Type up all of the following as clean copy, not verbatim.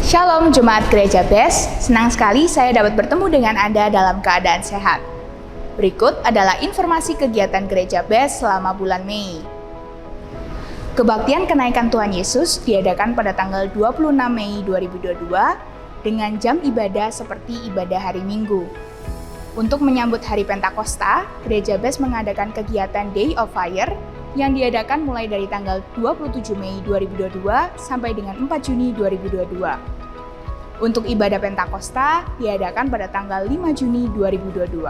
Shalom Jemaat Gereja BES, senang sekali saya dapat bertemu dengan Anda dalam keadaan sehat. Berikut adalah informasi kegiatan Gereja BES selama bulan Mei. Kebaktian kenaikan Tuhan Yesus diadakan pada tanggal 26 Mei 2022 dengan jam ibadah seperti ibadah hari Minggu. Untuk menyambut hari Pentakosta, Gereja BES mengadakan kegiatan Day of Fire yang diadakan mulai dari tanggal 27 Mei 2022 sampai dengan 4 Juni 2022. Untuk ibadah Pentakosta diadakan pada tanggal 5 Juni 2022.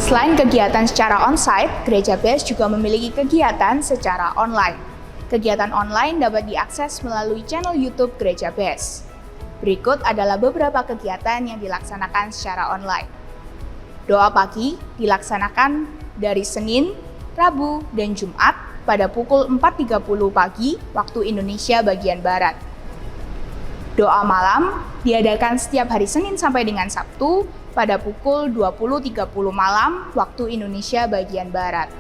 Selain kegiatan secara on-site, Gereja BES juga memiliki kegiatan secara online. Kegiatan online dapat diakses melalui channel YouTube Gereja BES. Berikut adalah beberapa kegiatan yang dilaksanakan secara online. Doa pagi dilaksanakan dari Senin, Rabu, dan Jumat pada pukul 4.30 pagi waktu Indonesia bagian Barat. Doa malam diadakan setiap hari Senin sampai dengan Sabtu pada pukul 20.30 malam waktu Indonesia bagian Barat.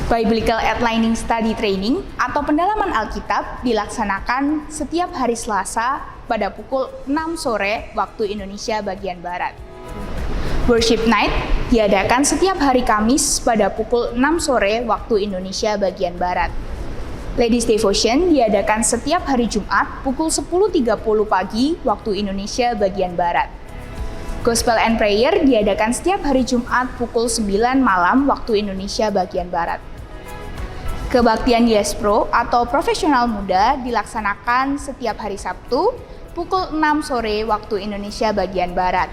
Biblical Outlining Study Training atau pendalaman Alkitab dilaksanakan setiap hari Selasa pada pukul 6 sore waktu Indonesia bagian Barat. Worship Night diadakan setiap hari Kamis pada pukul 6 sore waktu Indonesia bagian Barat. Ladies Devotion diadakan setiap hari Jumat pukul 10.30 pagi waktu Indonesia bagian Barat. Gospel and Prayer diadakan setiap hari Jumat pukul 9 malam waktu Indonesia bagian Barat. Kebaktian Yes Pro atau Profesional Muda dilaksanakan setiap hari Sabtu pukul 6 sore waktu Indonesia bagian Barat.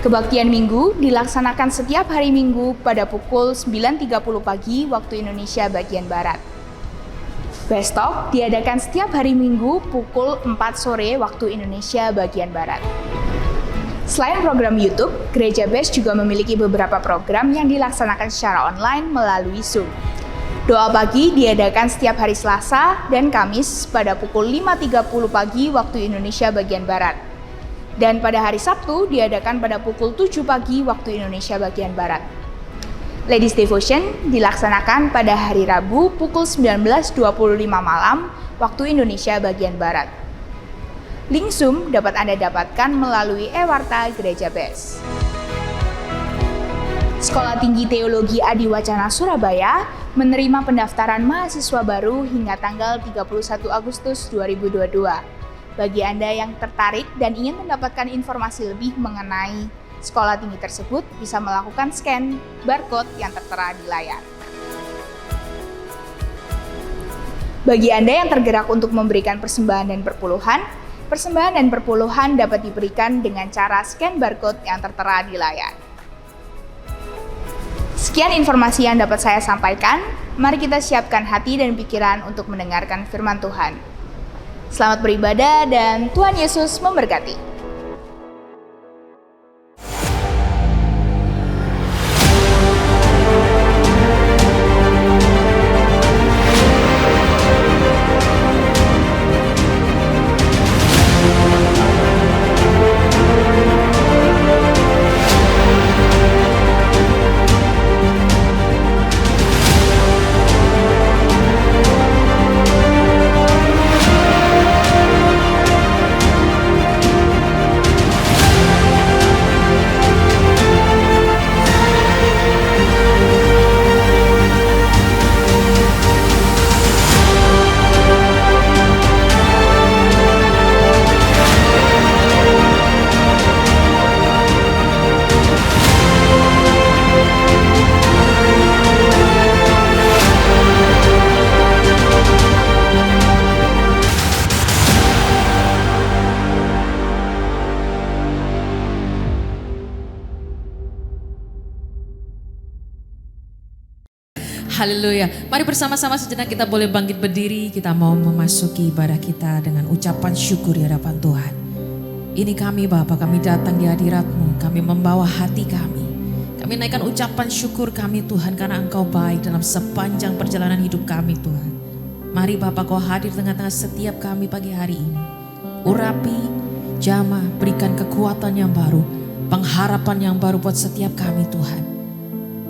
Kebaktian Minggu dilaksanakan setiap hari Minggu pada pukul 9.30 pagi waktu Indonesia bagian Barat. BES Talk diadakan setiap hari Minggu pukul 4 sore waktu Indonesia bagian Barat. Selain program YouTube, Gereja BES juga memiliki beberapa program yang dilaksanakan secara online melalui Zoom. Doa pagi diadakan setiap hari Selasa dan Kamis pada pukul 5.30 pagi waktu Indonesia bagian Barat. Dan pada hari Sabtu diadakan pada pukul 7 pagi waktu Indonesia bagian Barat. Ladies Devotion dilaksanakan pada hari Rabu pukul 19.25 malam waktu Indonesia bagian Barat. Link Zoom dapat Anda dapatkan melalui e-warta Gereja BES. Sekolah Tinggi Teologi Adiwacana Surabaya menerima pendaftaran mahasiswa baru hingga tanggal 31 Agustus 2022. Bagi Anda yang tertarik dan ingin mendapatkan informasi lebih mengenai sekolah tinggi tersebut, bisa melakukan scan barcode yang tertera di layar. Bagi Anda yang tergerak untuk memberikan persembahan dan perpuluhan dapat diberikan dengan cara scan barcode yang tertera di layar. Sekian informasi yang dapat saya sampaikan. Mari kita siapkan hati dan pikiran untuk mendengarkan firman Tuhan. Selamat beribadah dan Tuhan Yesus memberkati. Haleluya. Mari bersama-sama sejenak kita boleh bangkit berdiri. Kita mau memasuki ibadah kita dengan ucapan syukur di hadapan Tuhan. Ini kami Bapa, kami datang di hadirat-Mu. Kami membawa hati kami. Kami naikkan ucapan syukur kami Tuhan karena Engkau baik dalam sepanjang perjalanan hidup kami Tuhan. Mari Bapa, Kau hadir tengah-tengah setiap kami pagi hari ini. Urapi, jamah, berikan kekuatan yang baru, pengharapan yang baru buat setiap kami Tuhan.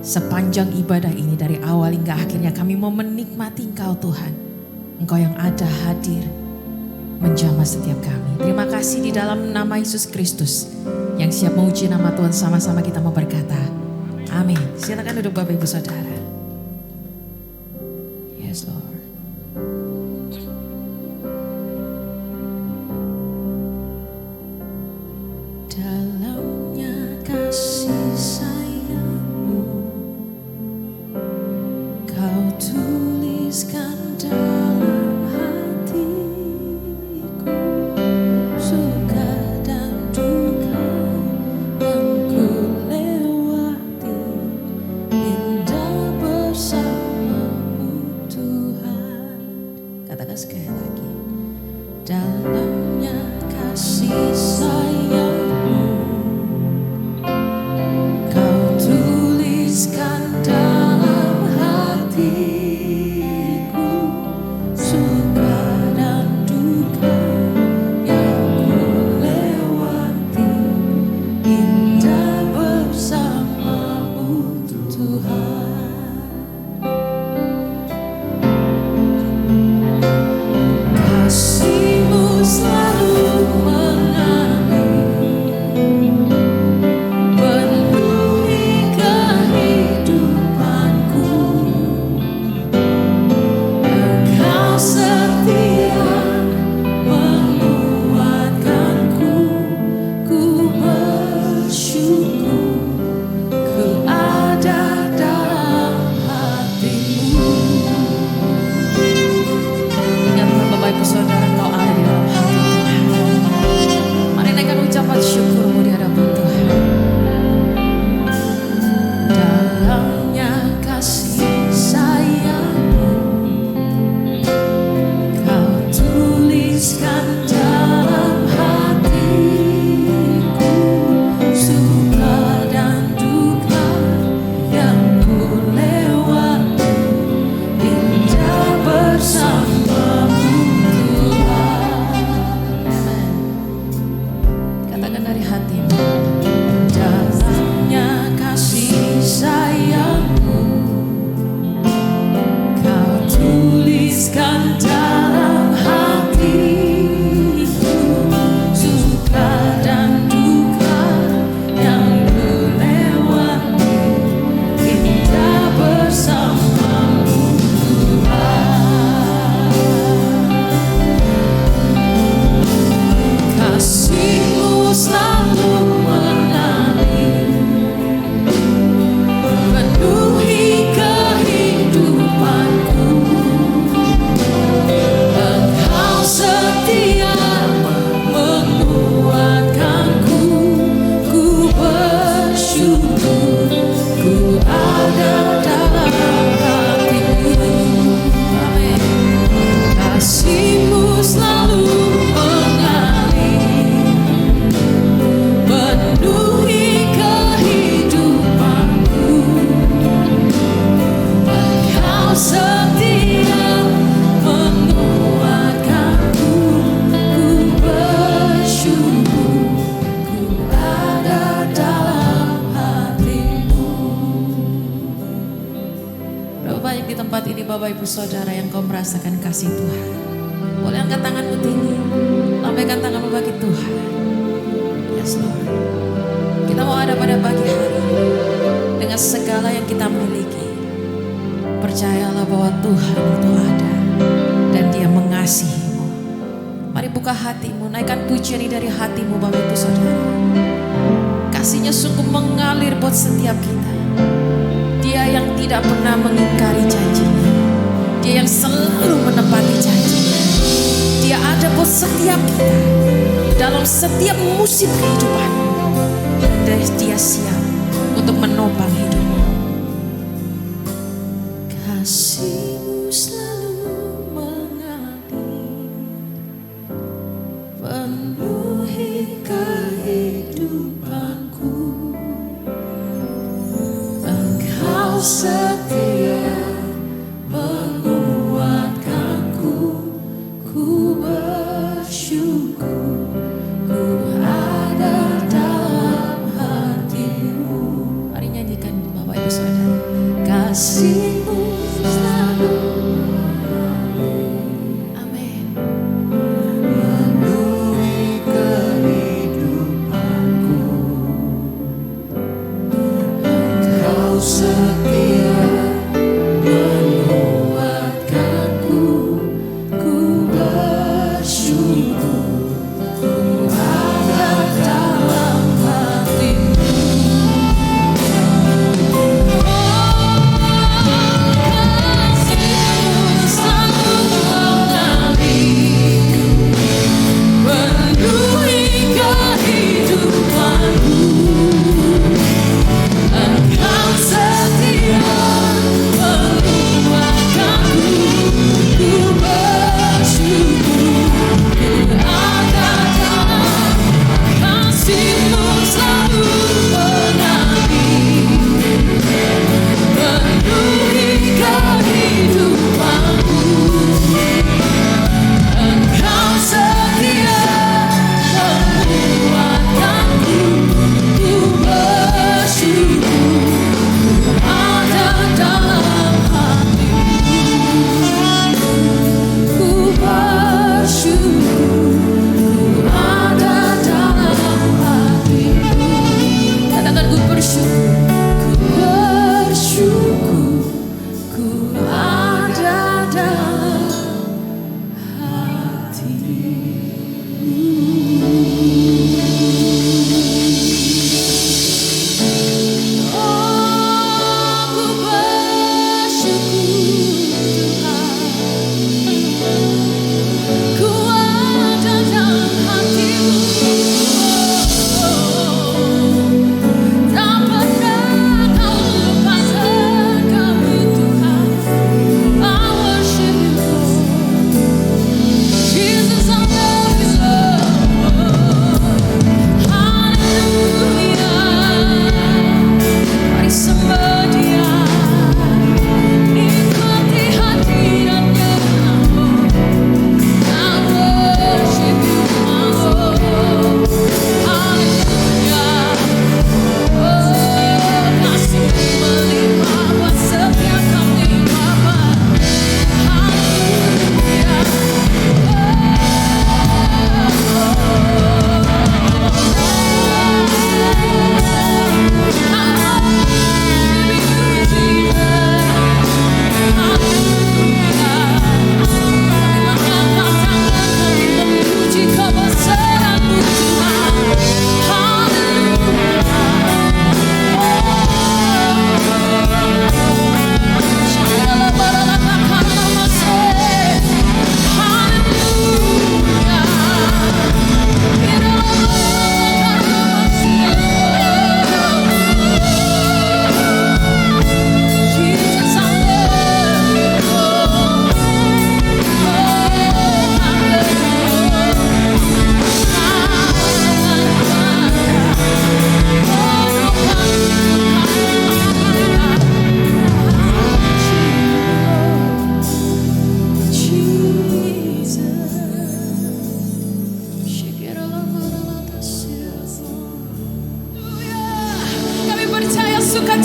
Sepanjang ibadah ini dari awal hingga akhirnya kami mau menikmati Engkau Tuhan. Engkau yang ada hadir. menjamah setiap kami. Terima kasih di dalam nama Yesus Kristus yang siap menguji nama Tuhan, sama-sama kita mau berkata, amin. Silakan duduk Bapak Ibu Saudara. Yes Lord. Dalamnya kasih sayangmu Kau tuliskan dalam hatiku, suka dan duka yang ku lewati, indah bersamamu Tuhan. Katakan sekali lagi. Dalamnya kasih sayangmu Kau tuliskan dalam hatiku, suka dan duka yang ku lewati, indah bersamamu Tuhan. Kasih-Mu selalu mengalir, penuhi kehidupanku. Engkau setia menguatkanku, ku bersyukur, ku ada dalam hati-Mu. Ingatlah Bapak Ibu Saudara, Kau ada di dalam hati Tuhan. Mari naikkan ucapan syukurmu di hadapan Tuhan. Dalamnya kasih sayangmu Kau tuliskan dalam hatiku, suka dan duka yang ku lewati, indah bersamamu Tuhan. Amen. Katakan dari hatimu. Dalamnya kasih sayangmu Kau tuliskan dalam hatiku, suka dan duka yang ku lewati, indah bersamamu Tuhan. Kasih-Mu selalu mengalir, penuhi kehidupanku. Engkau setia menguatkanku, ku bersyukur, ku ada dalam hati-Mu. Amin. Kasih-Mu selalu mengalir, penuhi kehidupanku. Engkau setia menguatkanku, ku bersyukur, ku ada dalam hati-Mu. Berapa banyak di tempat ini Bapak Ibu Saudara yang kau merasakan kasih Tuhan? Boleh angkat tanganmu tinggi, lambaikan tanganmu bagi Tuhan. Yes Lord. Kita mau ada pada pagi hari dengan segala yang kita miliki. Percayalah bahwa Tuhan itu ada dan Dia mengasihimu. Mari buka hatimu, naikkan pujian ini dari hatimu Bapak Ibu Saudara. Kasih-Nya sungguh mengalir buat setiap kita. Dia yang tidak pernah mengingkari janji-Nya, Dia yang selalu menepati janji-Nya. Dia ada buat setiap kita dalam setiap musim kehidupan. Dan Dia siap untuk menopang hidupmu. Kasih-Mu selalu mengalir, penuhi kehidupanku. Engkau setia menguatkanku, ku bersyukur, ku ada dalam hati-Mu. Mari nyanyikan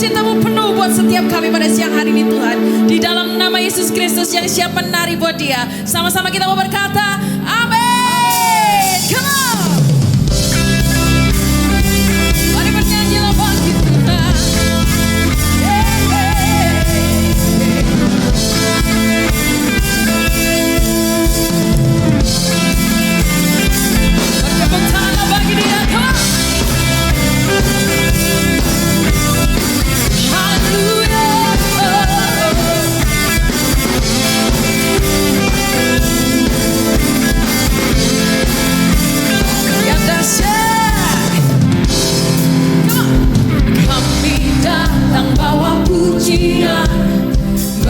sukacitamu penuh buat setiap kami pada siang hari ini Tuhan. Di dalam nama Yesus Kristus yang siap menari buat dia. Sama-sama kita mau berkata, amin. Come on. Mari bernyanyilah bagi Tuhan. Bertepuk tangan bagi dia. Come on.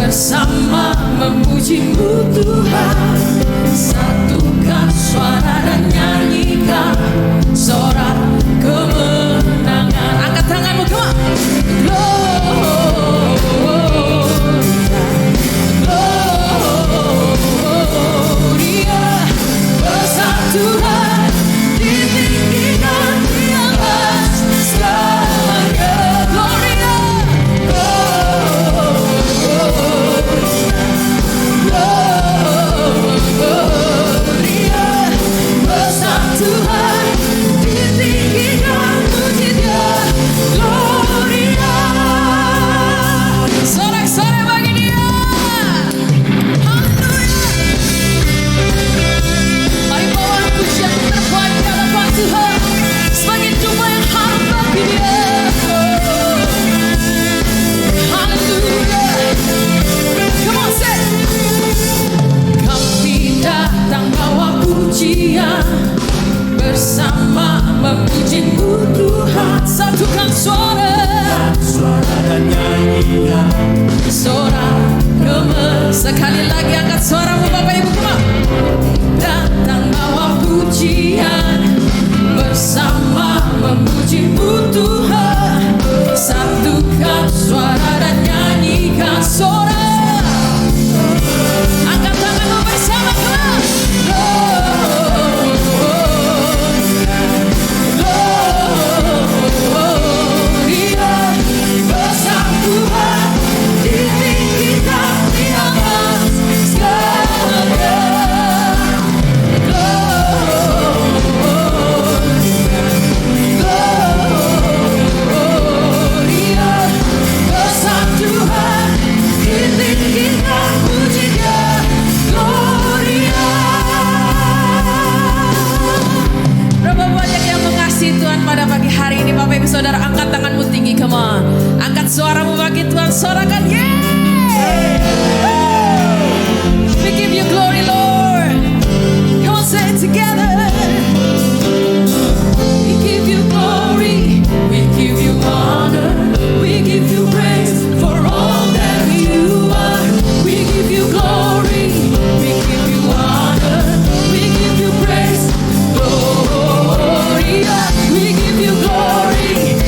Bersama memuji-Mu Tuhan, satukan suara dan nyanyikan sorak kemenangan. Angkat tanganmu, come on. Gloria, bersatukan ditinggikan di atas segalanya. Gloria, Tuhan ditinggikan puji Dia. Gloria, sorak-sorai bagi Dia. Haleluya. Mari bawa pujian terbaik di hadapan Tuhan sebagai doa yang harum bagi Dia. Haleluya. Come on, say. Kami datang bawa pujian, bersama memuji-Mu Tuhan, satukan suara dan nyanyian sorak sekali lagi angkat suaramu Bapak Ibu, come on. Datang bawa pujian, bersama memuji-Mu Tuhan, satukan suara dan nyanyikan sorak. Angkat tanganmu bersama, come on. Pada pagi hari ini Bapak Ibu Saudara, angkat tanganmu tinggi, come on. Angkat suaramu bagi Tuhan, sorakan yeah. We give you glory Lord. Come on, say it together. We give you glory, we give you honor, we give you praise for all that you are. We give you glory, we give you honor, we give you praise. Gloria, we give you glory,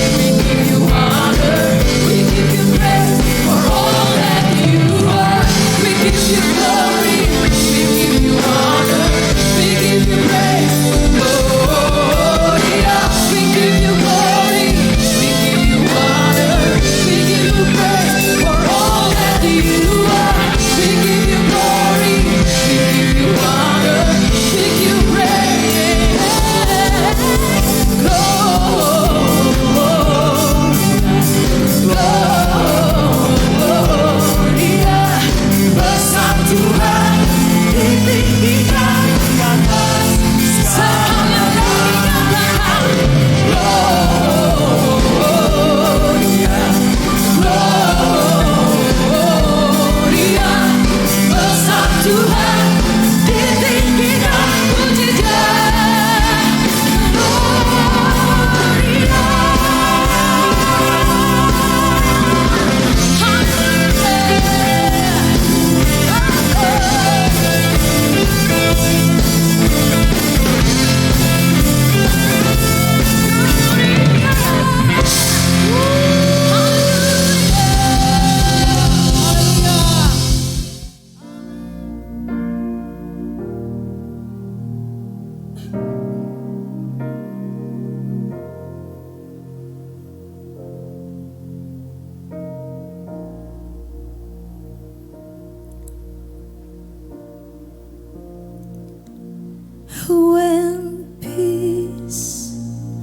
when peace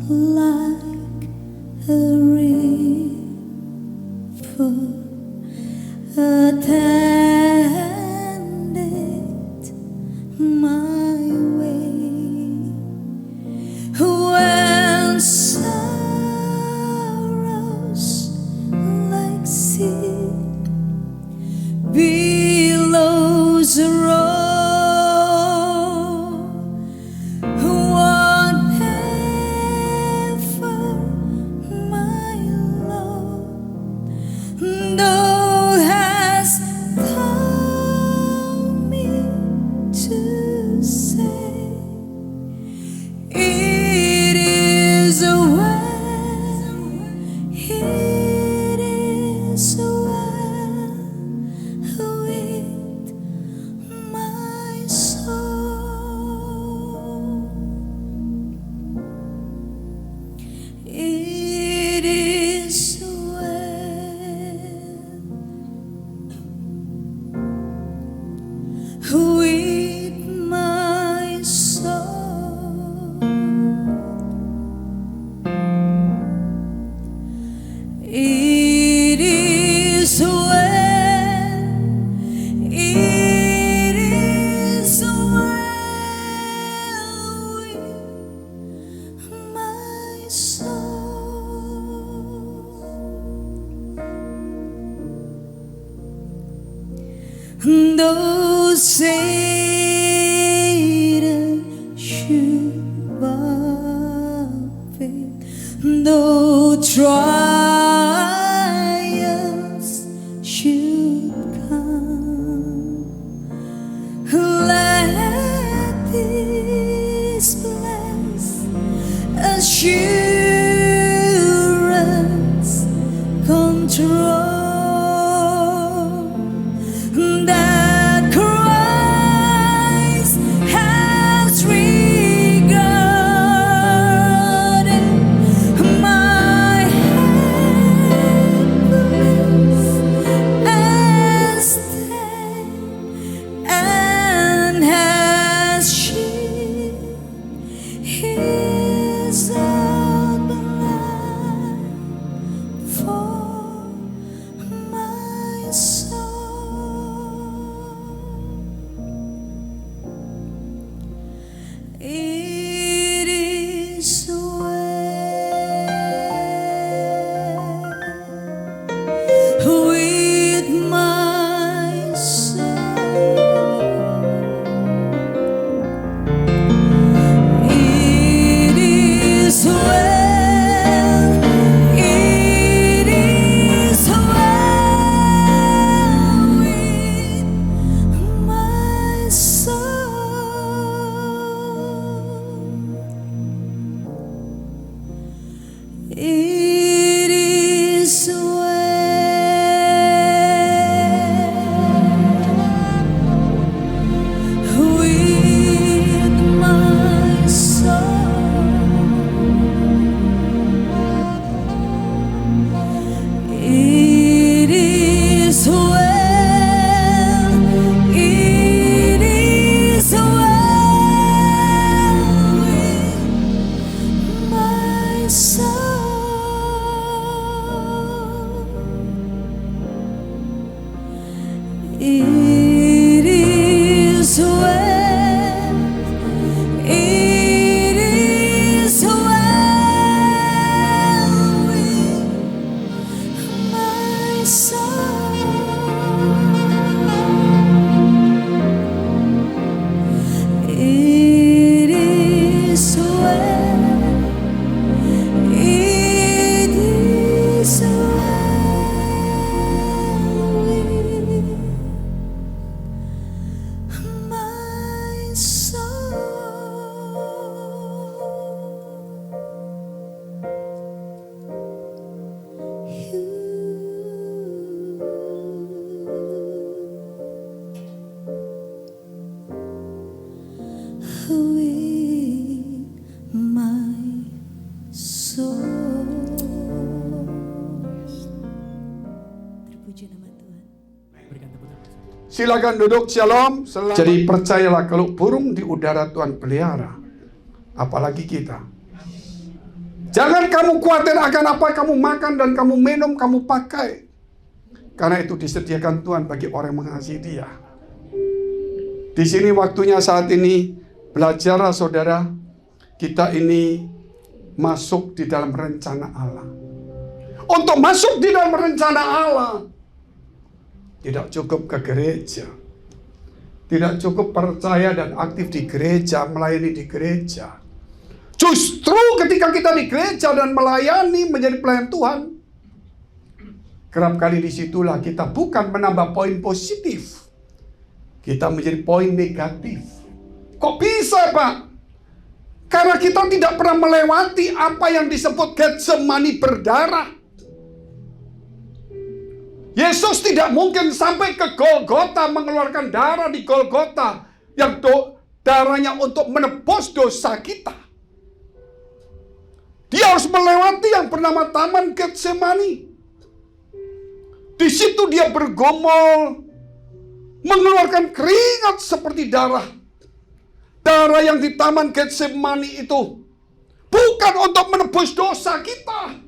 like a river attended my way, when sorrows like sea billows roll, whatever my Lord thou hast taught me to say, it is well, it is well with my soul. It is well with my soul. It is well, it is well with my soul. Though Satan should buffet, though trials should come, let this blessed assurance control that Christ has regarded my helpless estate and has shed His Silakan duduk, shalom. Jadi percayalah kalau burung di udara Tuhan pelihara, apalagi kita. Jangan kamu khawatir akan apa kamu makan dan kamu minum, kamu pakai. Karena itu disediakan Tuhan bagi orang yang mengasihi Dia. Di sini waktunya saat ini belajarlah saudara, kita ini masuk di dalam rencana Allah. Untuk masuk di dalam rencana Allah, tidak cukup ke gereja. Tidak cukup percaya dan aktif di gereja, melayani di gereja. Justru ketika kita di gereja dan melayani menjadi pelayan Tuhan, kerap kali disitulah kita bukan menambah poin positif. Kita menjadi poin negatif. Kok bisa, Pak? Karena kita tidak pernah melewati apa yang disebut Getsemani berdarah. Yesus tidak mungkin sampai ke Golgota mengeluarkan darah di Golgota yang darahnya untuk menebus dosa kita. Dia harus melewati yang bernama Taman Getsemani. Di situ dia bergumul, mengeluarkan keringat seperti darah. Darah yang di Taman Getsemani itu bukan untuk menebus dosa kita,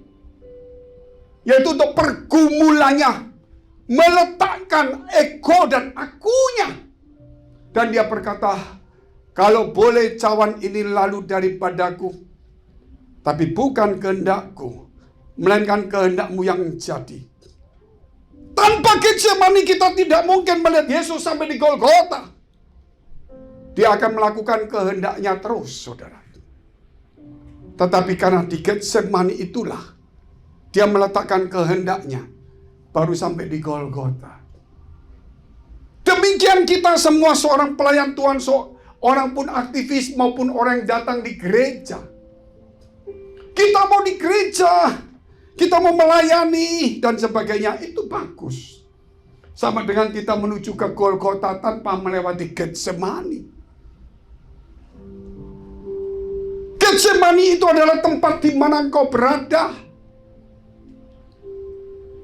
yaitu untuk pergumulannya, meletakkan ego dan akunya. Dan dia berkata, kalau boleh cawan ini lalu daripadaku, tapi bukan kehendakku, melainkan kehendakmu yang jadi. Tanpa Getsemani kita tidak mungkin melihat Yesus sampai di Golgota. Dia akan melakukan kehendaknya terus, saudara. Tetapi karena di Getsemani itulah dia meletakkan kehendaknya, baru sampai di Golgota. Demikian kita semua, seorang pelayan Tuhan, orang pun aktivis maupun orang yang datang di gereja. Kita mau di gereja, kita mau melayani dan sebagainya, itu bagus. Sama dengan kita menuju ke Golgota tanpa melewati Getsemani. Getsemani itu adalah tempat di mana engkau berada.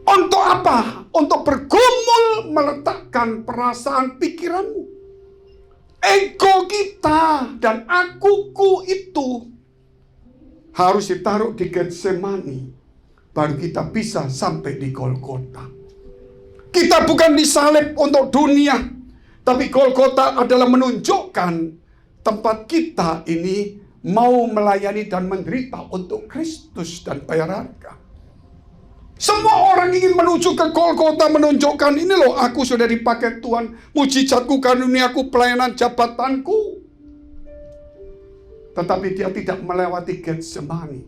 Untuk apa? Untuk bergumul, meletakkan perasaan pikiranmu. Ego kita dan akuku itu harus ditaruh di Getsemani, baru kita bisa sampai di Golgota. Kita bukan disalib untuk dunia, tapi Golgota adalah menunjukkan tempat kita ini mau melayani dan menderita untuk Kristus dan bayar harga. Semua orang ingin menuju ke Golgota, menunjukkan ini loh, aku sudah dipakai Tuhan, mujizatku, karuniaku, pelayanan, jabatanku. Tetapi dia tidak melewati Getsemani.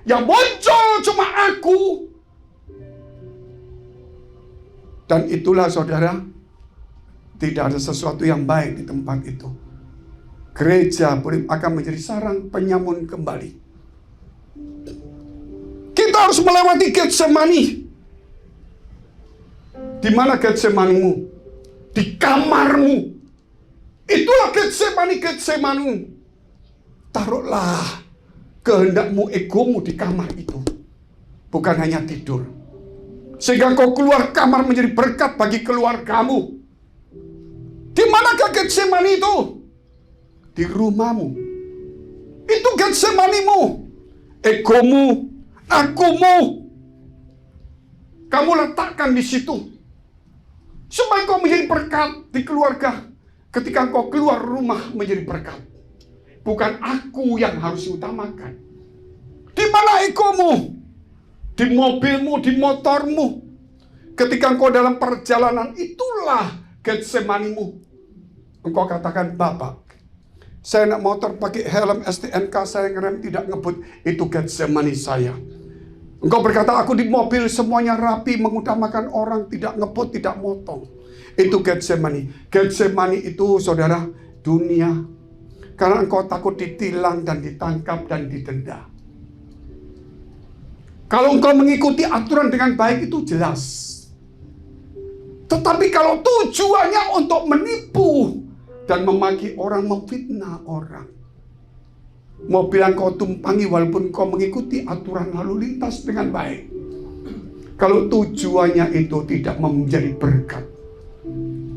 Yang muncul cuma aku. Dan itulah saudara, tidak ada sesuatu yang baik di tempat itu. Gereja akan menjadi sarang penyamun kembali. Kita harus melewati Getsemani. Di mana Getsemanimu? Di kamarmu. Itulah Getsemani-Getsemanimu. Taruhlah kehendakmu, egomu di kamar itu. Bukan hanya tidur. Sehingga kau keluar kamar menjadi berkat bagi keluargamu. Di manakah Getsemani itu? Di rumahmu. Itu Getsemanimu. Egomu, akumu, kamu letakkan di situ supaya kau menjadi berkat di keluarga. Ketika kau keluar rumah menjadi berkat, bukan aku yang harus diutamakan. Di mana egomu? Di mobilmu, di motormu. Ketika engkau dalam perjalanan, itulah Getsemanimu. Engkau katakan, Bapak, saya nak motor pakai helm STNK, saya ngerem tidak ngebut. Itu Getsemani saya. Engkau berkata, aku di mobil semuanya rapi, mengutamakan orang, tidak ngebut, tidak motong. Itu Getsemani. Getsemani itu, saudara, dunia. Karena engkau takut ditilang dan ditangkap dan didenda. Kalau engkau mengikuti aturan dengan baik itu jelas. Tetapi kalau tujuannya untuk menipu dan memaki orang, memfitnah orang, mobil yang kau tumpangi walaupun kau mengikuti aturan lalu lintas dengan baik, kalau tujuannya itu tidak menjadi berkat,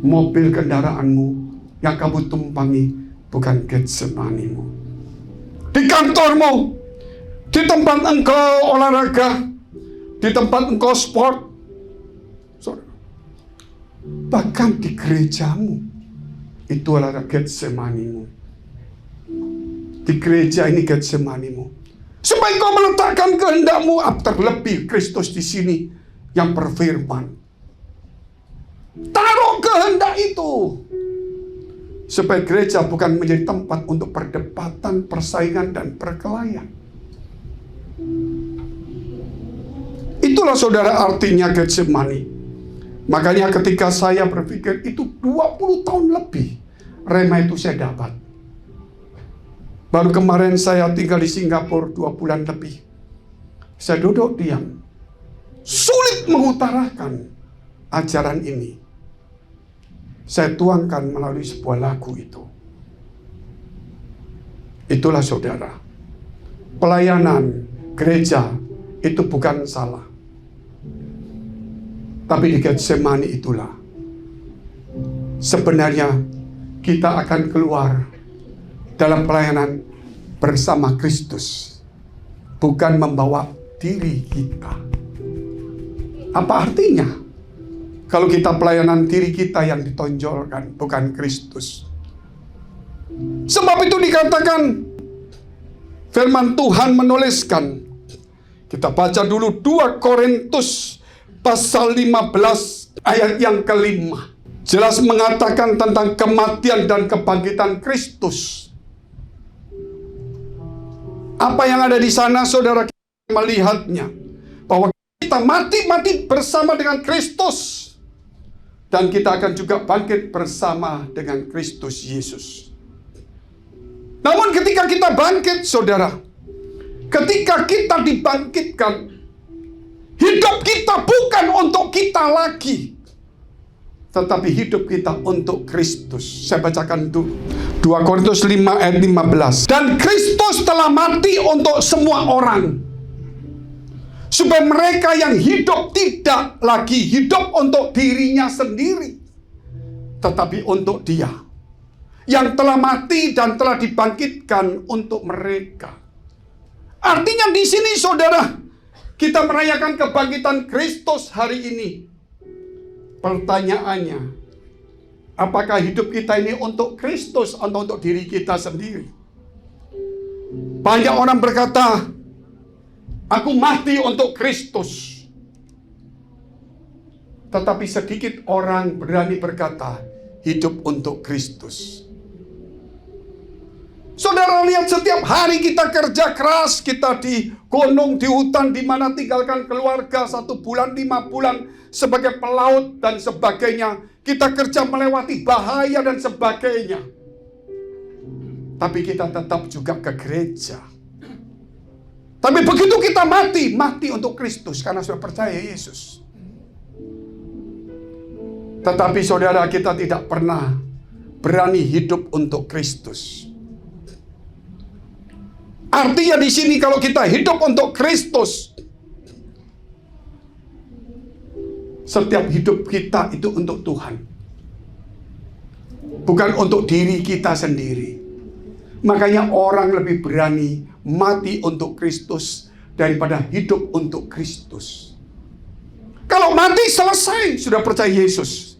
mobil kendaraanmu yang kamu tumpangi bukan Getsemanimu. Di kantormu, di tempat engkau olahraga, di tempat engkau sport, bahkan di gerejamu, itu adalah Getsemanimu. Di gereja ini Getsemanimu. Supaya engkau meletakkan kehendakmu, terlebih Kristus di sini yang berfirman. Taruh kehendak itu. Supaya gereja bukan menjadi tempat untuk perdebatan, persaingan, dan perkelahian. Itulah saudara artinya Getsemani. Makanya ketika saya berpikir itu 20 tahun lebih rema itu saya dapat. Baru kemarin saya tinggal di Singapura 2 bulan lebih. Saya duduk diam. Sulit mengutarakan ajaran ini. Saya tuangkan melalui sebuah lagu itu. Itulah saudara. Pelayanan gereja itu bukan salah. Tapi di Getsemani itulah. Sebenarnya kita akan keluar dalam pelayanan bersama Kristus. Bukan membawa diri kita. Apa artinya? Kalau kita pelayanan diri kita yang ditonjolkan, bukan Kristus. Sebab itu dikatakan, firman Tuhan menuliskan, kita baca dulu 2 Korintus pasal 15 ayat yang ke-5. Jelas mengatakan tentang kematian dan kebangkitan Kristus. Apa yang ada di sana saudara melihatnya, bahwa kita mati bersama dengan Kristus. Dan kita akan juga bangkit bersama dengan Kristus Yesus. Namun ketika kita bangkit, saudara, ketika kita dibangkitkan, hidup kita bukan untuk kita lagi, tetapi hidup kita untuk Kristus. Saya bacakan dulu 2 Korintus 5 ayat 15. Dan Kristus telah mati untuk semua orang, supaya mereka yang hidup tidak lagi hidup untuk dirinya sendiri, tetapi untuk Dia yang telah mati dan telah dibangkitkan untuk mereka. Artinya di sini saudara, kita merayakan kebangkitan Kristus hari ini. Pertanyaannya, apakah hidup kita ini untuk Kristus atau untuk diri kita sendiri? Banyak orang berkata, aku mati untuk Kristus. Tetapi sedikit orang berani berkata, hidup untuk Kristus. Saudara lihat, setiap hari kita kerja keras, kita di gunung, di hutan, di mana tinggalkan keluarga 1 bulan, 5 bulan sebagai pelaut dan sebagainya. Kita kerja melewati bahaya dan sebagainya. Tapi kita tetap juga ke gereja. Tapi begitu kita mati untuk Kristus karena sudah percaya Yesus. Tetapi saudara, kita tidak pernah berani hidup untuk Kristus. Artinya di sini kalau kita hidup untuk Kristus, setiap hidup kita itu untuk Tuhan. Bukan untuk diri kita sendiri. Makanya orang lebih berani mati untuk Kristus daripada hidup untuk Kristus. Kalau mati selesai, sudah percaya Yesus.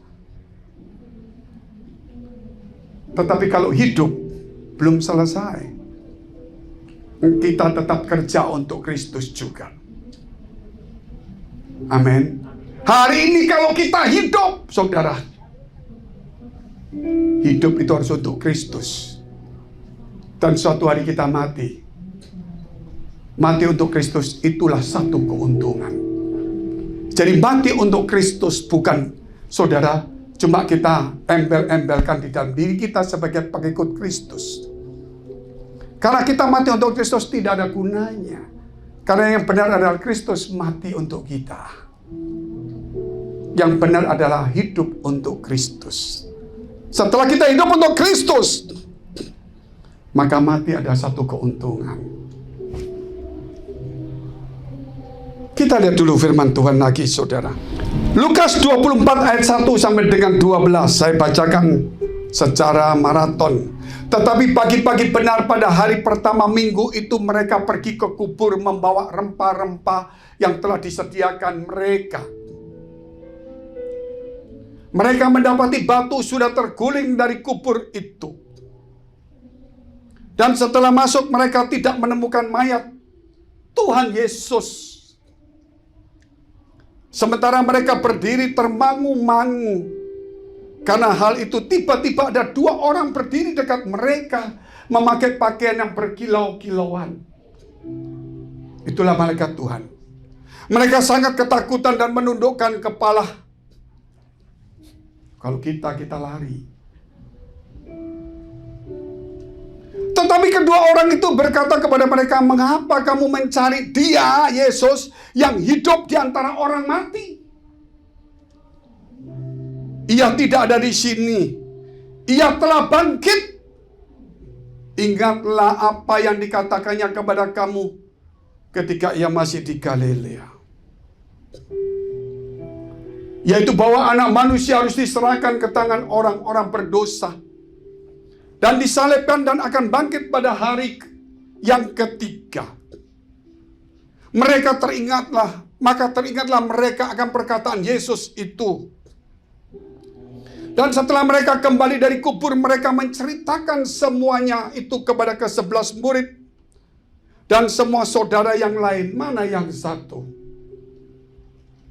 Tetapi kalau hidup belum selesai, kita tetap kerja untuk Kristus juga. Amin. Hari ini kalau kita hidup, saudara, hidup itu harus untuk Kristus. Dan suatu hari kita mati. Mati untuk Kristus itulah satu keuntungan. Jadi mati untuk Kristus bukan, saudara, cuma kita embel-embelkan di dalam diri kita sebagai pengikut Kristus. Karena kita mati untuk Kristus tidak ada gunanya. Karena yang benar adalah Kristus mati untuk kita. Yang benar adalah hidup untuk Kristus. Setelah kita hidup untuk Kristus, maka mati ada satu keuntungan. Kita lihat dulu firman Tuhan lagi, saudara. Lukas 24 ayat 1 sampai dengan 12 saya bacakan secara maraton. Tetapi pagi-pagi benar pada hari pertama minggu itu mereka pergi ke kubur membawa rempah-rempah yang telah disediakan mereka. Mereka mendapati batu sudah terguling dari kubur itu. Dan setelah masuk mereka tidak menemukan mayat Tuhan Yesus. Sementara mereka berdiri termangu-mangu. Karena hal itu tiba-tiba ada 2 orang berdiri dekat mereka memakai pakaian yang berkilau-kilauan. Itulah malaikat Tuhan. Mereka sangat ketakutan dan menundukkan kepala. Kalau kita lari. Tetapi kedua orang itu berkata kepada mereka, "Mengapa kamu mencari Dia, Yesus, yang hidup di antara orang mati? Ia tidak ada di sini. Ia telah bangkit. Ingatlah apa yang dikatakannya kepada kamu ketika ia masih di Galilea, yaitu bahwa anak manusia harus diserahkan ke tangan orang-orang berdosa dan disalibkan dan akan bangkit pada hari yang ketiga." Maka teringatlah mereka akan perkataan Yesus itu. Dan setelah mereka kembali dari kubur, mereka menceritakan semuanya itu kepada ke-11 murid dan semua saudara yang lain. Mana yang satu?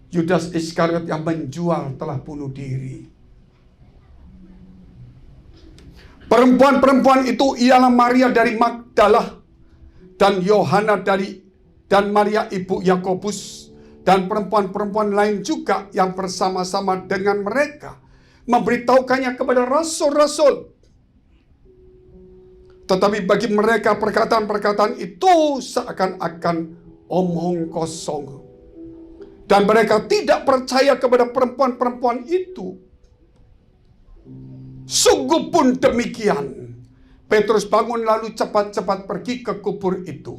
Yudas Iskariot yang menjual telah bunuh diri. Perempuan-perempuan itu ialah Maria dari Magdala dan Yohana dan Maria ibu Yakobus dan perempuan-perempuan lain juga yang bersama-sama dengan mereka memberitahukannya kepada rasul-rasul. Tetapi bagi mereka perkataan-perkataan itu seakan-akan omong kosong. Dan mereka tidak percaya kepada perempuan-perempuan itu. Sungguh pun demikian. Petrus bangun lalu cepat-cepat pergi ke kubur itu.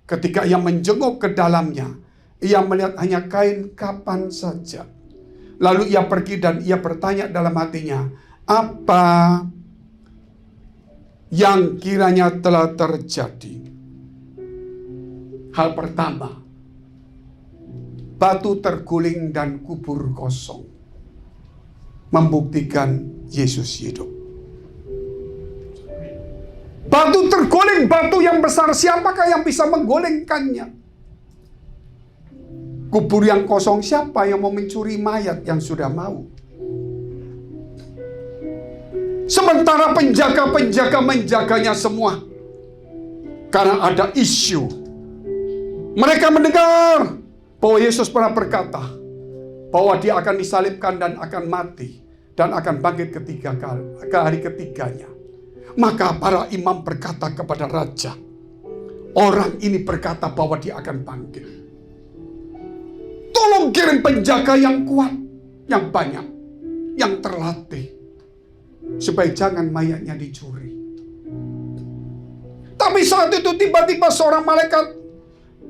Ketika ia menjenguk ke dalamnya, ia melihat hanya kain kapan saja. Lalu ia pergi dan ia bertanya dalam hatinya, apa yang kiranya telah terjadi? Hal pertama, batu terguling dan kubur kosong, membuktikan Yesus hidup. Batu terguling, batu yang besar, siapakah yang bisa menggulingkannya? Kubur yang kosong, siapa yang mau mencuri mayat yang sudah mau? Sementara penjaga-penjaga menjaganya semua. Karena ada isu. Mereka mendengar bahwa Yesus pernah berkata bahwa dia akan disalibkan dan akan mati dan akan bangkit ke hari ketiganya. Maka para imam berkata kepada raja, orang ini berkata bahwa dia akan bangkit. Tolong kirim penjaga yang kuat, yang banyak, yang terlatih, supaya jangan mayatnya dicuri. Tapi saat itu tiba-tiba seorang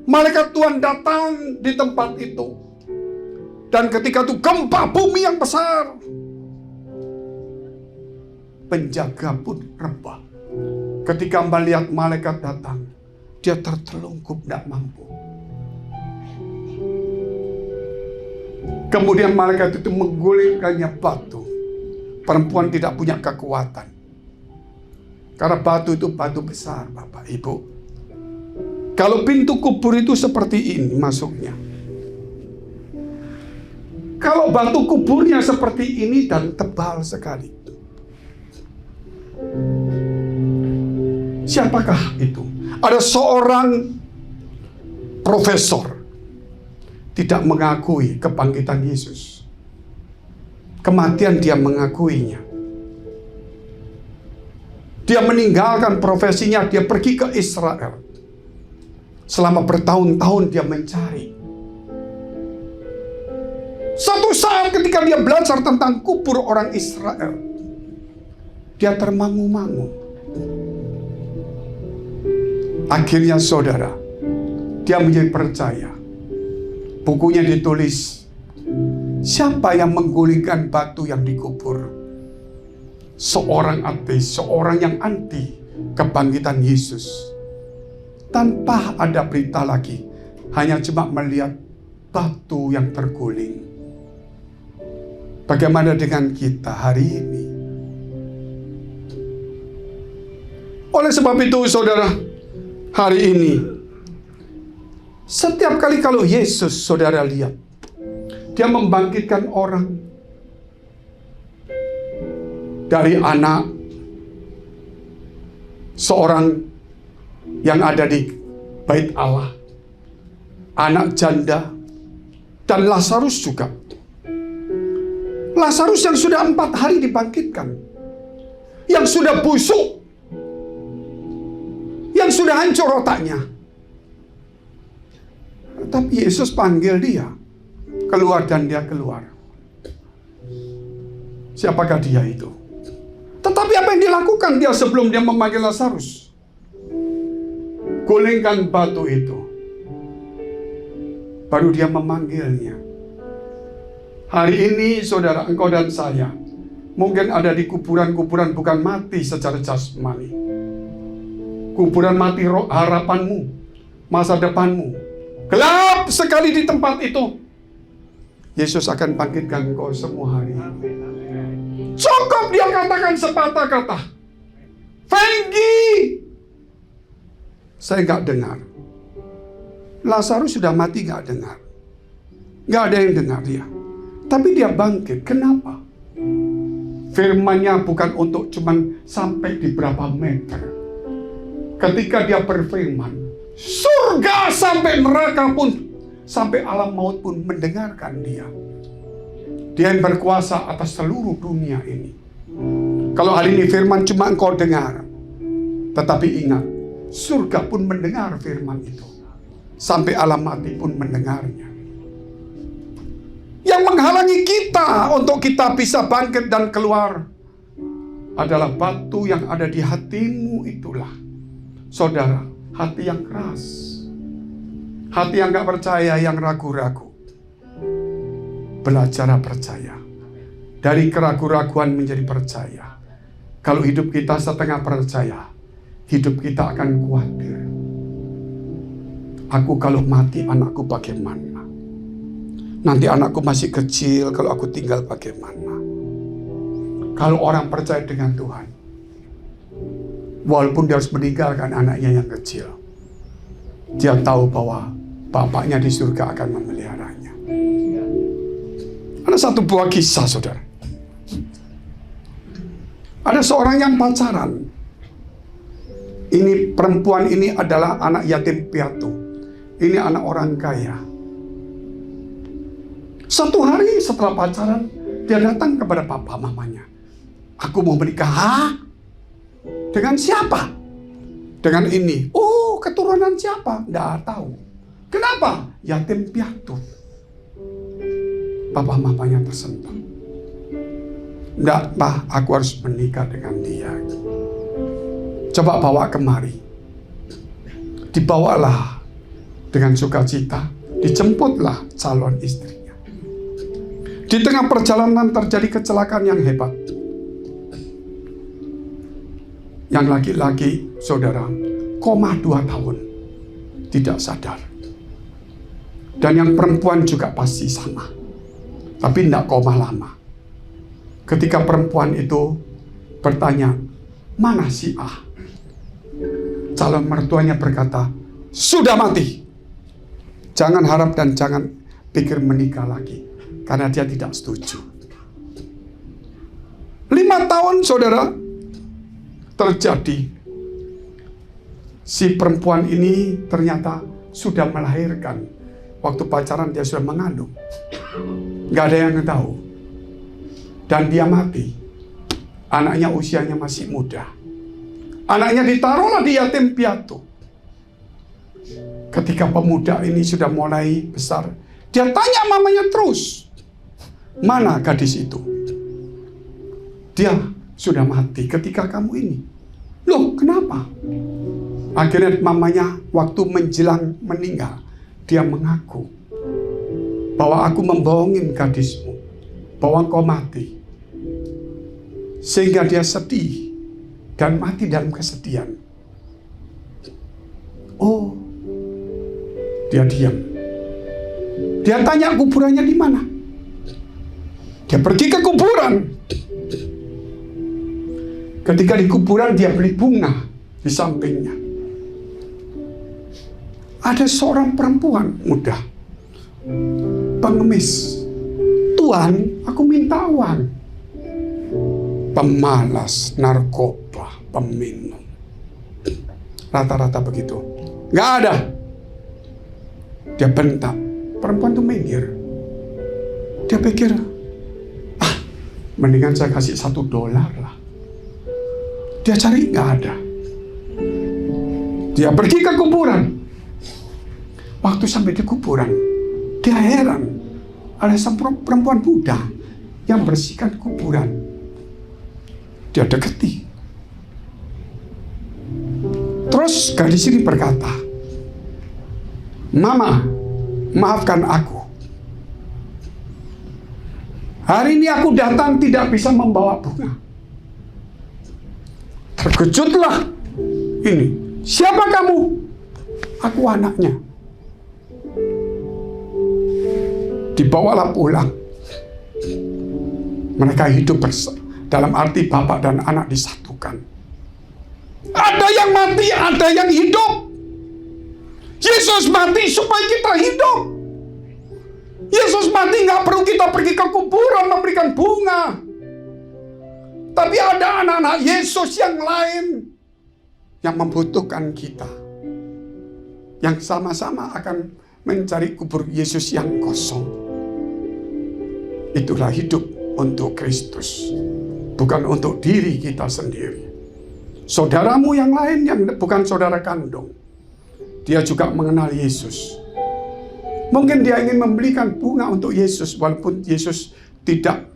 malaikat Tuhan datang di tempat itu. Dan ketika itu gempa bumi yang besar. Penjaga pun rebah. Ketika melihat malaikat datang, dia tertelungkup, tidak mampu. Kemudian malaikat itu menggulingkannya batu. Perempuan tidak punya kekuatan. Karena batu itu batu besar, Bapak Ibu. Kalau pintu kubur itu seperti ini masuknya. Kalau batu kuburnya seperti ini dan tebal sekali. Siapakah itu? Ada seorang profesor tidak mengakui kebangkitan Yesus. Kematian dia mengakuinya. Dia meninggalkan profesinya, dia pergi ke Israel. Selama bertahun-tahun dia mencari. Satu saat ketika dia belajar tentang kubur orang Israel, dia termangu-mangu. Akhirnya saudara, dia menjadi percaya. Bukunya ditulis Siapa yang menggulingkan batu yang dikubur? Seorang ateis, seorang yang anti kebangkitan Yesus. Tanpa ada berita lagi, hanya cuma melihat batu yang terguling. Bagaimana dengan kita hari ini? Oleh sebab itu, saudara, hari ini, setiap kali kalau Yesus, saudara lihat, dia membangkitkan orang dari anak seorang yang ada di bait Allah, anak janda, dan Lazarus juga. Lazarus yang sudah 4 hari dibangkitkan, yang sudah busuk, yang sudah hancur otaknya. Tapi Yesus panggil dia keluar dan dia keluar. Siapakah dia itu? Tetapi apa yang dilakukan dia sebelum dia memanggil Lazarus? Gulingkan batu itu. Baru dia memanggilnya. Hari ini saudara, engkau dan saya mungkin ada di kuburan-kuburan bukan mati secara jasmani. Kuburan mati harapanmu, masa depanmu. Gelap sekali di tempat itu. Yesus akan bangkitkan engkau semua hari ini. Cukup dia katakan sepatah kata, Fenggi. Saya nggak dengar. Lazarus sudah mati, nggak dengar. Nggak ada yang dengar dia. Tapi dia bangkit. Kenapa? Firman-Nya bukan untuk cuman sampai di berapa meter. Ketika dia berfirman, surga sampai neraka pun, sampai alam maut pun mendengarkan dia. Dia yang berkuasa atas seluruh dunia ini. Kalau hari ini firman cuma engkau dengar, tetapi ingat, surga pun mendengar firman itu. Sampai alam mati pun mendengarnya. Yang menghalangi kita untuk kita bisa bangkit dan keluar adalah batu yang ada di hatimu itulah. Saudara, hati yang keras. Hati yang gak percaya, yang ragu-ragu. Belajar percaya. Dari keraguan-raguan menjadi percaya. Kalau hidup kita setengah percaya, hidup kita akan khawatir. Aku kalau mati, anakku bagaimana? Nanti anakku masih kecil, kalau aku tinggal bagaimana? Kalau orang percaya dengan Tuhan, walaupun dia harus meninggalkan anaknya yang kecil, dia tahu bahwa bapaknya di surga akan memeliharanya. Ada satu buah kisah, saudara. Ada seorang yang pacaran. Ini perempuan ini adalah anak yatim piatu. Ini anak orang kaya. Satu hari setelah pacaran, dia datang kepada papa mamanya. Aku mau menikah. Hah? Dengan siapa? Dengan ini. Oh, keturunan siapa? Nggak tahu. Kenapa? Yatim piatu. Papa mamanya tersentuh. Nggak, Pak, aku harus menikah dengan dia. Coba bawa kemari. Dibawalah dengan sukacita. Dijemputlah calon istrinya. Di tengah perjalanan terjadi kecelakaan yang hebat. Yang laki-laki, saudara, koma 2 tahun. Tidak sadar. Dan yang perempuan juga pasti sama. Tapi tidak koma lama. Ketika perempuan itu bertanya, mana si A? Calon mertuanya berkata, sudah mati. Jangan harap dan jangan pikir menikah lagi. Karena dia tidak setuju. 5 tahun, saudara, terjadi. Si perempuan ini ternyata sudah melahirkan. Waktu pacaran dia sudah mengandung. Gak ada yang tahu. Dan dia mati. Anaknya usianya masih muda. Anaknya ditaruhlah di yatim piatu. Ketika pemuda ini sudah mulai besar, dia tanya mamanya terus. Mana gadis itu? Dia sudah mati ketika kamu ini. Loh, kenapa? Akhirnya mamanya waktu menjelang meninggal, dia mengaku bahwa aku membohongin gadismu. bahwa engkau mati. Sehingga dia sedih dan mati dalam kesedihan. Oh, dia diam. Dia tanya kuburannya di mana. Dia pergi ke kuburan. Ketika di kuburan dia beli bunga di sampingnya. Ada seorang perempuan muda, pengemis. Tuhan, aku minta uang. Pemalas, narkoba, peminum. Rata-rata begitu. Nggak ada. Dia bentak. Perempuan itu minggir. Dia pikir, mendingan saya kasih $1 lah. Dia cari, nggak ada. Dia pergi ke kuburan. Waktu sampai di kuburan, dia heran. Ada perempuan Buddha yang bersihkan kuburan. Dia deketi. Terus gadis ini berkata, Mama, maafkan aku. Hari ini aku datang tidak bisa membawa bunga. Terkejutlah ini. Siapa kamu? Aku anaknya. Dibawalah pulang. Mereka hidup dalam arti bapak dan anak disatukan. Ada yang mati, ada yang hidup. Yesus mati supaya kita hidup. Yesus mati nggak perlu kita pergi ke kuburan memberikan bunga. Tapi ada anak-anak Yesus yang lain yang membutuhkan kita. Yang sama-sama akan mencari kubur Yesus yang kosong. Itulah hidup untuk Kristus. Bukan untuk diri kita sendiri. Saudaramu yang lain yang bukan saudara kandung, dia juga mengenal Yesus. Mungkin dia ingin membelikan bunga untuk Yesus walaupun Yesus tidak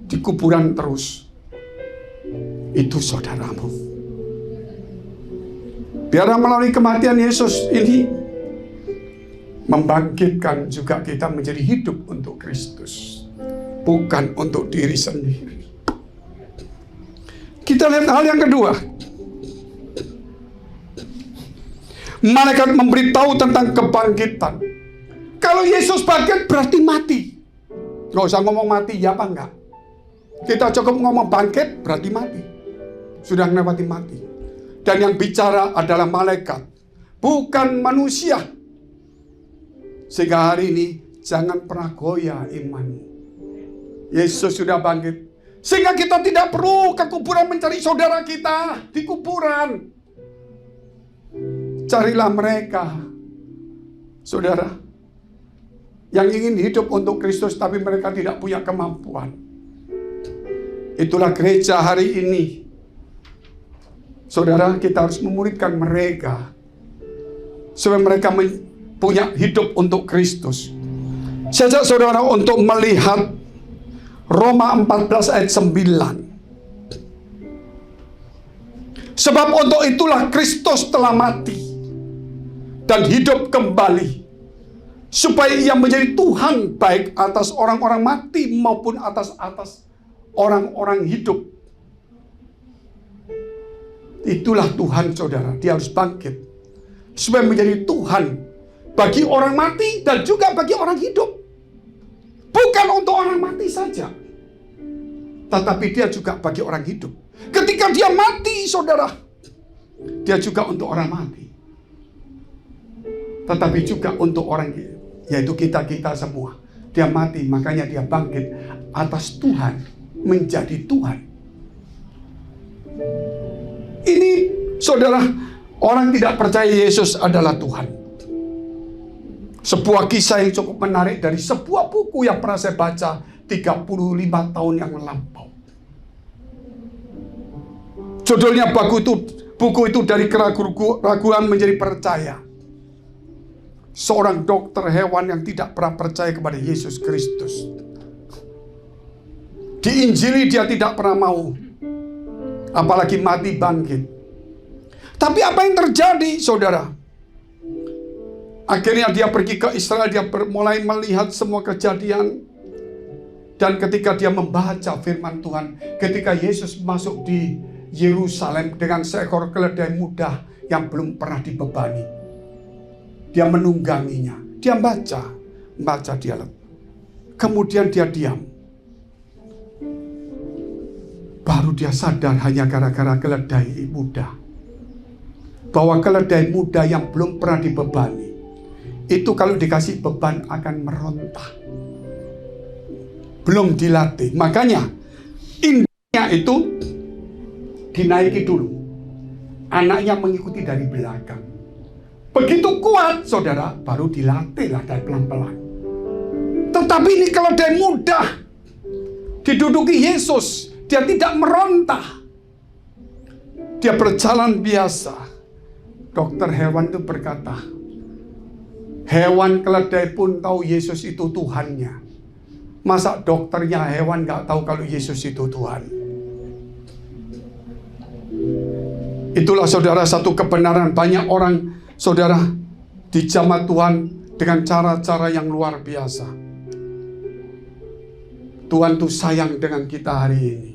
di kuburan terus. Itu saudaramu. Biarlah melalui kematian Yesus ini membangkitkan juga kita menjadi hidup untuk Kristus, bukan untuk diri sendiri. Kita lihat hal yang kedua. Malaikat memberitahu tentang kebangkitan. Kalau Yesus bangkit berarti mati. Nggak usah ngomong mati, ya apa enggak? Kita cukup ngomong bangkit berarti mati. Sudah melewati mati. Dan yang bicara adalah malaikat, bukan manusia. Sehingga hari ini jangan pernah goyah imanmu. Yesus sudah bangkit. Sehingga kita tidak perlu ke kuburan mencari saudara kita di kuburan. Carilah mereka, saudara, yang ingin hidup untuk Kristus tapi mereka tidak punya kemampuan. Itulah gereja hari ini. Saudara, kita harus memuridkan mereka supaya mereka punya hidup untuk Kristus. Saya ajak saudara untuk melihat Roma 14 ayat 9. Sebab untuk itulah Kristus telah mati dan hidup kembali, supaya ia menjadi Tuhan baik atas orang-orang mati maupun atas orang-orang hidup. Itulah Tuhan, saudara. Dia harus bangkit supaya menjadi Tuhan bagi orang mati dan juga bagi orang hidup. Bukan untuk orang mati saja, tetapi dia juga bagi orang hidup. Ketika dia mati, saudara, dia juga untuk orang mati, tetapi juga untuk orang, yaitu kita semua. Dia mati, makanya dia bangkit atas Tuhan, menjadi Tuhan. Ini, saudara, orang tidak percaya Yesus adalah Tuhan. Sebuah kisah yang cukup menarik dari sebuah buku yang pernah saya baca 35 tahun yang melampau. Judulnya buku itu dari keraguan menjadi percaya. Seorang dokter hewan yang tidak pernah percaya kepada Yesus Kristus. Diinjili dia tidak pernah mau. Apalagi mati bangkit. Tapi apa yang terjadi, saudara? Akhirnya dia pergi ke Israel. Dia mulai melihat semua kejadian. Dan ketika dia membaca firman Tuhan, ketika Yesus masuk di Yerusalem dengan seekor keledai muda yang belum pernah dibebani, dia menungganginya. Dia baca dia. Kemudian dia diam. Baru dia sadar hanya gara-gara keledai muda. Bahwa keledai muda yang belum pernah dibebani, itu kalau dikasih beban akan merontah. Belum dilatih. Makanya induknya itu dinaiki dulu. Anaknya mengikuti dari belakang. Begitu kuat, saudara, baru dilatihlah dari pelan-pelan. Tetapi ini keledai muda diduduki Yesus, dia tidak merontah. Dia berjalan biasa. Dokter hewan itu berkata, hewan keledai pun tahu Yesus itu Tuhannya. Masa dokternya hewan gak tahu kalau Yesus itu Tuhan? Itulah saudara satu kebenaran. Banyak orang, saudara, dijamah Tuhan dengan cara-cara yang luar biasa. Tuhan tuh sayang dengan kita hari ini.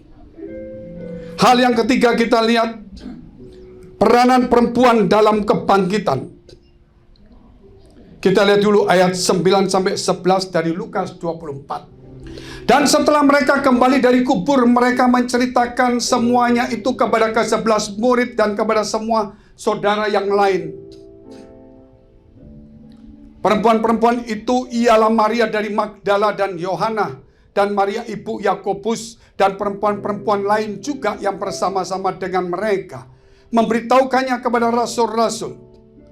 Hal yang ketiga kita lihat, peranan perempuan dalam kebangkitan. Kita lihat dulu ayat 9-11 dari Lukas 24. Dan setelah mereka kembali dari kubur, mereka menceritakan semuanya itu kepada ke-11 murid dan kepada semua saudara yang lain. Perempuan-perempuan itu ialah Maria dari Magdala dan Yohana, dan Maria ibu Yakobus, dan perempuan-perempuan lain juga yang bersama-sama dengan mereka, memberitahukannya kepada rasul-rasul.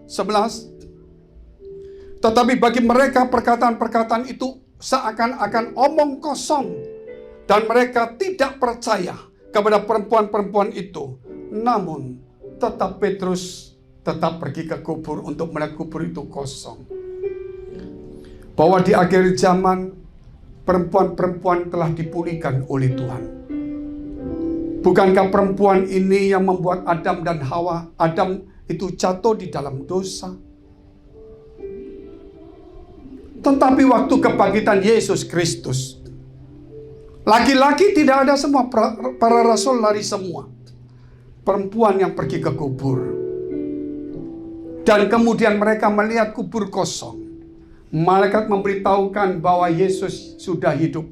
11. Tetapi bagi mereka perkataan-perkataan itu seakan-akan omong kosong, dan mereka tidak percaya kepada perempuan-perempuan itu. Namun tetap Petrus tetap pergi ke kubur untuk melihat kubur itu kosong. Bahwa di akhir zaman perempuan-perempuan telah dipulihkan oleh Tuhan. Bukankah perempuan ini yang membuat Adam dan Hawa, Adam itu jatuh di dalam dosa? Tetapi waktu kebangkitan Yesus Kristus, laki-laki tidak ada semua, para rasul lari semua. Perempuan yang pergi ke kubur. Dan kemudian mereka melihat kubur kosong. Malaikat memberitahukan bahwa Yesus sudah hidup.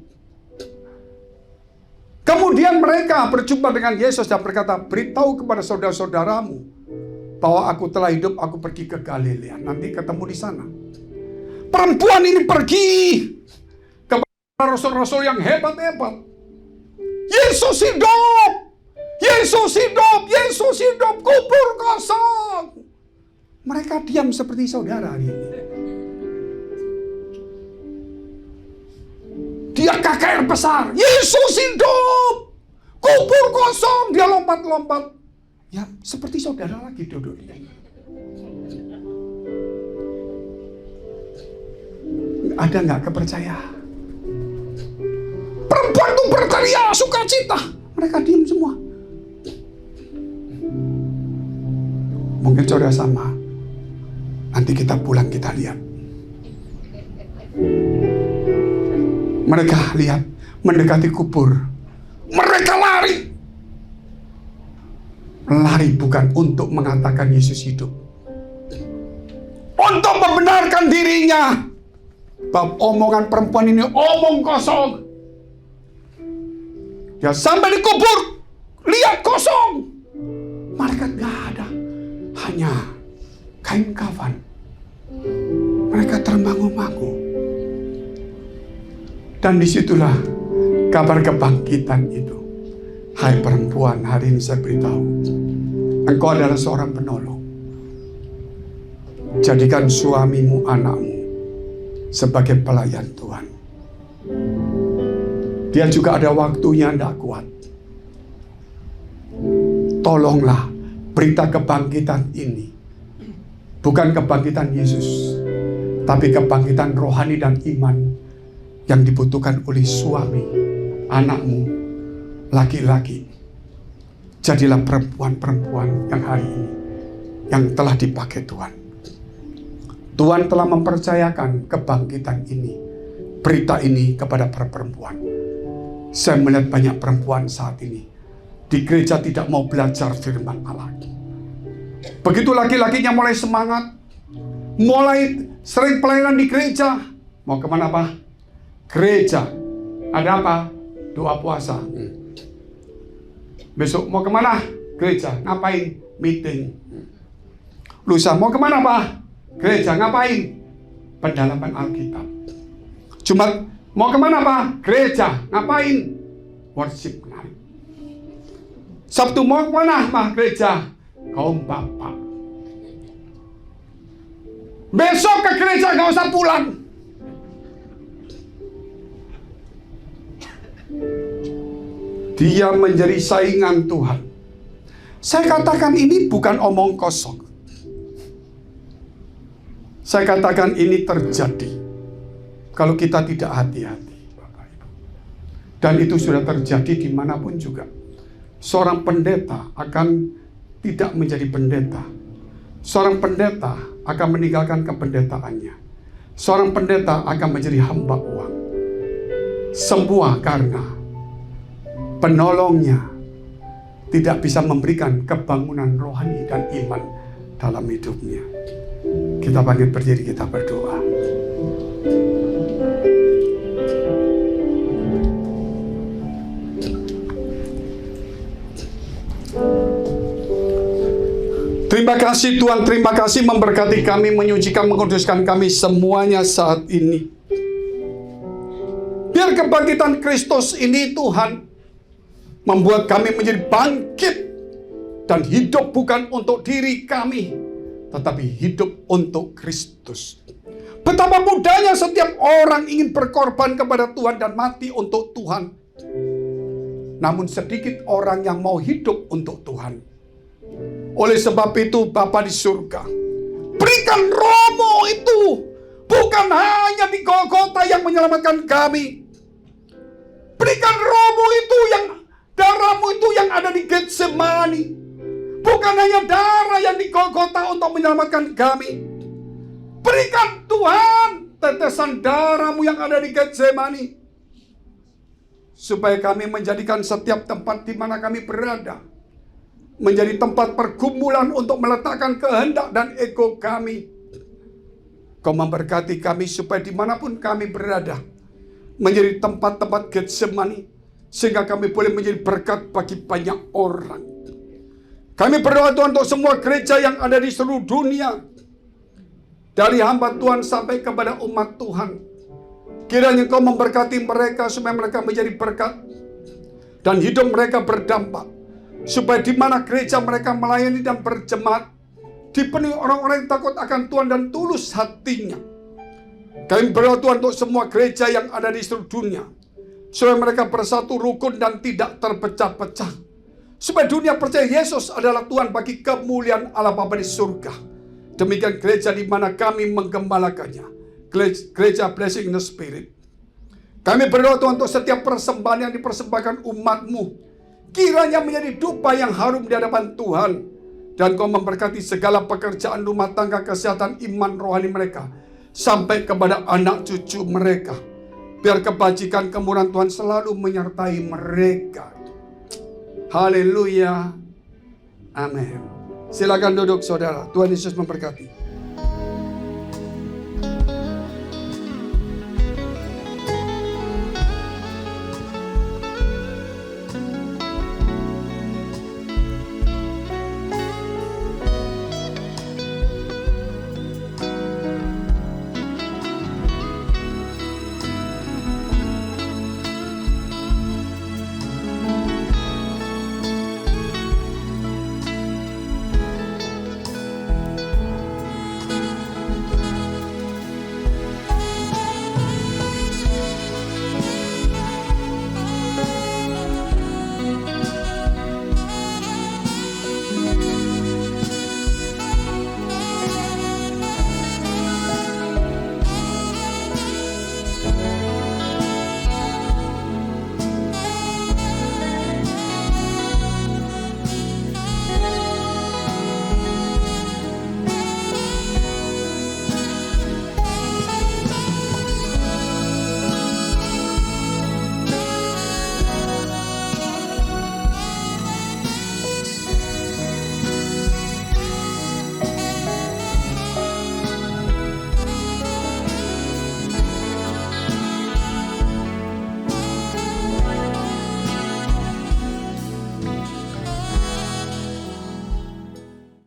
Kemudian mereka berjumpa dengan Yesus dan berkata, beritahu kepada saudara-saudaramu bahwa aku telah hidup, aku pergi ke Galilea. Nanti ketemu di sana. Perempuan ini pergi kepada rasul-rasul yang hebat-hebat. Yesus hidup! Yesus hidup! Yesus hidup! Kubur kosong! Mereka diam seperti saudara hari ini. Dia KKR besar. Yesus hidup! Kubur kosong! Dia lompat-lompat. Ya, seperti saudara lagi duduk di sini. Ada nggak kepercayaan? Perempuan itu berteriak sukacita. Mereka diam semua. Mungkin saudara sama. Nanti kita pulang kita lihat. Mereka lihat mendekati kubur. Mereka lari. Lari bukan untuk mengatakan Yesus hidup. Untuk membenarkan dirinya. Bab omongan perempuan ini omong kosong. Dia sampai di kubur, lihat kosong. Malaikat gak ada, hanya kain kafan. Mereka termangu-mangu. Dan disitulah kabar kebangkitan itu. Hai perempuan, hari ini saya beritahu, engkau adalah seorang penolong. Jadikan suamimu, anakmu sebagai pelayan Tuhan. Dia juga ada waktunya tidak kuat. Tolonglah berita kebangkitan ini. Bukan kebangkitan Yesus, tapi kebangkitan rohani dan iman yang dibutuhkan oleh suami, anakmu, laki-laki. Jadilah perempuan-perempuan yang hari ini yang telah dipakai Tuhan. Tuhan telah mempercayakan kebangkitan ini, berita ini kepada para perempuan. Saya melihat banyak perempuan saat ini di gereja tidak mau belajar firman Allah. Begitu laki-lakinya mulai semangat, mulai sering pelayanan di gereja. Mau kemana Pak? Gereja. Ada apa? Doa puasa. Besok mau kemana? Gereja. Ngapain? Meeting. Lusa mau kemana Pak? Gereja. Ngapain? Pendalaman Alkitab. Jumat mau kemana Pak? Gereja. Ngapain? Worship night. Sabtu mau kemana Pak? Gereja. Kaum bapak. Besok ke gereja gak usah pulang. Dia menjadi saingan Tuhan. Saya katakan ini bukan omong kosong. Saya katakan ini terjadi kalau kita tidak hati-hati, Bapak Ibu. Dan itu sudah terjadi dimanapun juga. Seorang pendeta akan tidak menjadi pendeta. Seorang pendeta akan meninggalkan kependetaannya. Seorang pendeta akan menjadi hamba uang. Semua karena penolongnya tidak bisa memberikan kebangunan rohani dan iman dalam hidupnya. Kita bangkit berdiri, kita berdoa. Terima kasih Tuhan, terima kasih memberkati kami, menyucikan, menguduskan kami semuanya saat ini. Biar kebangkitan Kristus ini Tuhan membuat kami menjadi bangkit dan hidup bukan untuk diri kami, tetapi hidup untuk Kristus. Betapa mudahnya setiap orang ingin berkorban kepada Tuhan dan mati untuk Tuhan. Namun sedikit orang yang mau hidup untuk Tuhan. Oleh sebab itu Bapa di surga, berikan Romo itu bukan hanya di Golgota yang menyelamatkan kami. Berikan Romo itu yang darahmu itu yang ada di Getsemani. Bukan hanya darah yang di Golgota untuk menyelamatkan kami. Berikan Tuhan tetesan darahmu yang ada di Getsemani, supaya kami menjadikan setiap tempat di mana kami berada menjadi tempat pergumulan untuk meletakkan kehendak dan ego kami. Kau memberkati kami supaya dimanapun kami berada menjadi tempat-tempat Getsemani, sehingga kami boleh menjadi berkat bagi banyak orang. Kami berdoa Tuhan untuk semua gereja yang ada di seluruh dunia, dari hamba Tuhan sampai kepada umat Tuhan. Kiranya Kau memberkati mereka supaya mereka menjadi berkat dan hidup mereka berdampak, supaya di mana gereja mereka melayani dan berjemaat dipenuhi orang-orang yang takut akan Tuhan dan tulus hatinya. Kami berdoa Tuhan untuk semua gereja yang ada di seluruh dunia, supaya mereka bersatu rukun dan tidak terpecah-pecah, supaya dunia percaya Yesus adalah Tuhan bagi kemuliaan Allah Bapa di surga. Demikian gereja di mana kami menggembalakannya, gereja Blessing in the Spirit. Kami berdoa Tuhan untuk setiap persembahan yang dipersembahkan umat-Mu, kiranya menjadi dupa yang harum di hadapan Tuhan. Dan Kau memberkati segala pekerjaan rumah tangga, kesehatan, iman rohani mereka, sampai kepada anak cucu mereka. Biar kebajikan kemurahan Tuhan selalu menyertai mereka. Haleluya. Amin. Silakan duduk saudara. Tuhan Yesus memberkati.